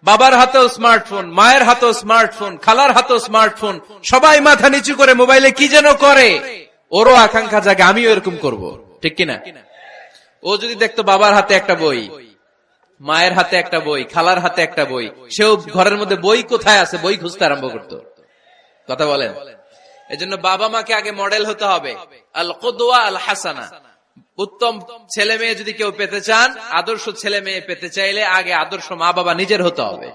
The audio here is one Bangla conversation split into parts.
বাবার হাতেও স্মার্টফোন, মায়ের হাতেও স্মার্টফোন, খালার হাতেও স্মার্টফোন, সবাই মাথা নিচু করে মোবাইলে কি যেন করে, ওরও আকাঙ্ক্ষা জাগে আমিও এরকম করব, ঠিক কিনা? ও যদি দেখতো বাবার হাতে একটা বই, মায়ের হাতে একটা বই, খালার হাতে একটা বই, সেও ঘরের মধ্যে বই কোথায় আছে বই খুঁজতে আরম্ভ করতো। কথা বলেন? এজন্য বাবা মাকে আগে মডেল হতে হবে, আল কুদওয়া আল হাসানা। উত্তম ছেলে মেয়ে যদি কেউ পেতে চান, আদর্শ ছেলে মেয়ে পেতে চাইলে আগে আদর্শ মা বাবা নিজের হতে হবে,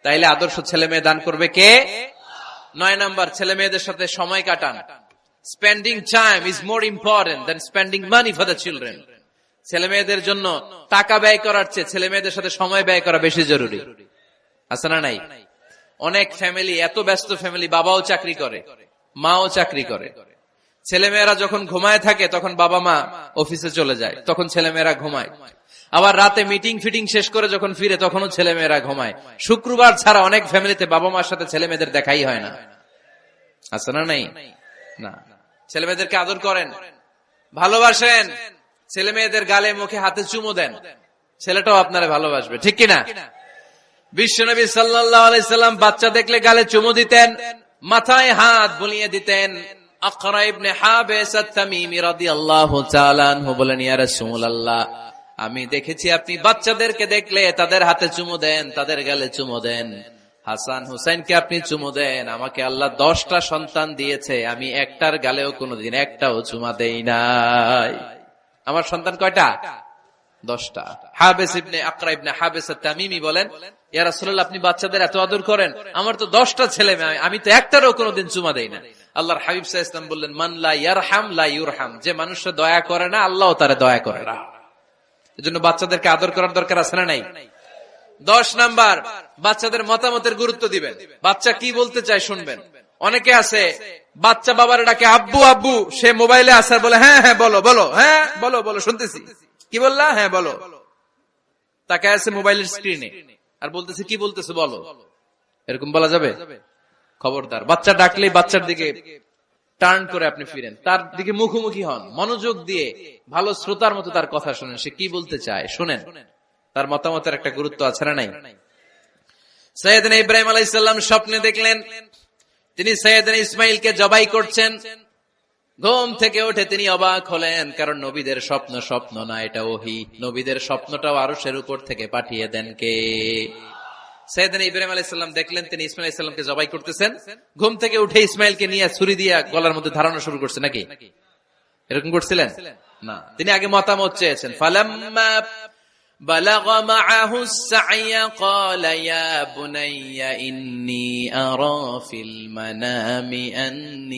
তাইলে আদর্শ ছেলে মেয়ে দান করবে কে? 9 নাম্বার, ছেলে মেয়েদের সাথে সময় কাটান। Spending time is more important than spending money for the children. ছেলে মেয়েদের জন্য টাকা ব্যয় করার চেয়ে ছেলে মেয়েদের সাথে সময় ব্যয় করা বেশি জরুরি, আছে না নাই? অনেক ফ্যামিলি, এত ব্যস্ত ফ্যামিলি, বাবাও চাকরি করে, মাও চাকরি করে, ছেলেমেয়েরা যখন ঘুমায় থাকে তখন বাবা মা অফিসে চলে যায়, তখন ছেলেমেয়েরা ঘুমায়। আবার রাতে মিটিং ফিটিং শেষ করে যখন ফিরে তখনও ছেলেমেয়েরা ঘুমায়। শুক্রবার ছাড়া অনেক ফ্যামিলিতে বাবা মার সাথে ছেলে মেয়েদের দেখাই হয় না, আছে না নাই? না, ছেলে মেয়েদেরকে আদর করেন, ভালোবাসেন, ছেলে মেয়েদের গালে মুখে হাতে চুমু দেন, ছেলেটাও আপনারা ভালোবাসবে, ঠিক কিনা? বিশ্বনবী সাল্লাল্লাহু আলাইহি সাল্লাম বাচ্চা দেখলে গালে চুমু দিতেন, মাথায় হাত বুলিয়ে দিতেন। আকরা ইবনে হাবিস আত-তামিমি রাদিয়াল্লাহু তাআলা আনহু বলেন, ইয়া রাসূলুল্লাহ, আমি দেখেছি আপনি বাচ্চাদেরকে দেখলে তাদের হাতে চুমু দেন, তাদের গালে চুমু দেন, হাসান হুসাইনকে আপনি চুমু দেন। আমাকে আল্লাহ 10টা সন্তান দিয়েছে, আমি একটার গালেও কোনোদিন একটাও চুমা দেই নাই। আমার সন্তান কয়টা? 10টা। হাবিস ইবনে আকরা ইবনে হাবিস আত-তামিমি বলেন, ইয়া রাসূলুল্লাহ, আপনি বাচ্চাদের এত আদর করেন, আমার তো 10টা ছেলে মেয়ে, আমি তো একটারও কোনোদিন চুমা দেই না। আল্লাহর হাবিব সাল্লাল্লাহু আলাইহি ওয়াসাল্লাম বললেন, মান লা ইয়ারহাম লা ইউরহাম, যে মানুষে দয়া করে না আল্লাহও তারে দয়া করে না। এজন্য বাচ্চাদেরকে আদর করার দরকার আছে না নাই? 10 নাম্বার, বাচ্চাদের মতামতের গুরুত্ব দিবেন। বাচ্চা কি বলতে চায় শুনবেন। অনেকে আছে বাচ্চা বাবার ডাকে আব্বু আব্বু, সে মোবাইলে আসার বলে হ্যাঁ হ্যাঁ বলো বলো, হ্যাঁ বলো বলো শুনতেছি, কি বললা, হ্যাঁ বলো। তাকে আছে মোবাইলের স্ক্রিনে আর বলতেছে কি বলতেছে বলো, এরকম বলা যাবে? খবরদার, বাচ্চা ডাকলে বাচ্চার দিকে টার্ন করে আপনি ফিরেন, তার দিকে মুখোমুখি হন, মনোযোগ দিয়ে ভালো শ্রোতার মতো তার কথা শুনেন, সে কি বলতে চায় শুনেন, তার মতামতের একটা গুরুত্ব আছে না নাই? সাইয়েদনা ইব্রাহিম আলাইহিস সালাম স্বপ্নে দেখলেন তিনি সাইয়েদনা ইসমাইলকে জবাই করছেন। ঘুম থেকে উঠে তিনি অবাক হলেন, কারণ নবীদের স্বপ্ন স্বপ্ন না, এটা ওহী। নবীদের স্বপ্নটাও আরশের উপর থেকে পাঠিয়ে দেন কে? সাইয়েদনা ইব্রাহিম আলাইহিস সালাম দেখলেন তিনি ইসমাইল আলাইহিস সালামকে জবাই করতেছেন। ঘুম থেকে উঠে ইসমাইলকে নিয়ে ছুরি দিয়ে গলার মধ্যে ধারানো শুরু করছে নাকি? এরকম করছিলেন না, তিনি আগে মতামত চেয়েছেন। ফালাম্মা বালাগা মাআহু আস-সা'য়া ক্বালা ইয়া বুনাইয়া ইন্নী আরা ফিল মানামি আন্নী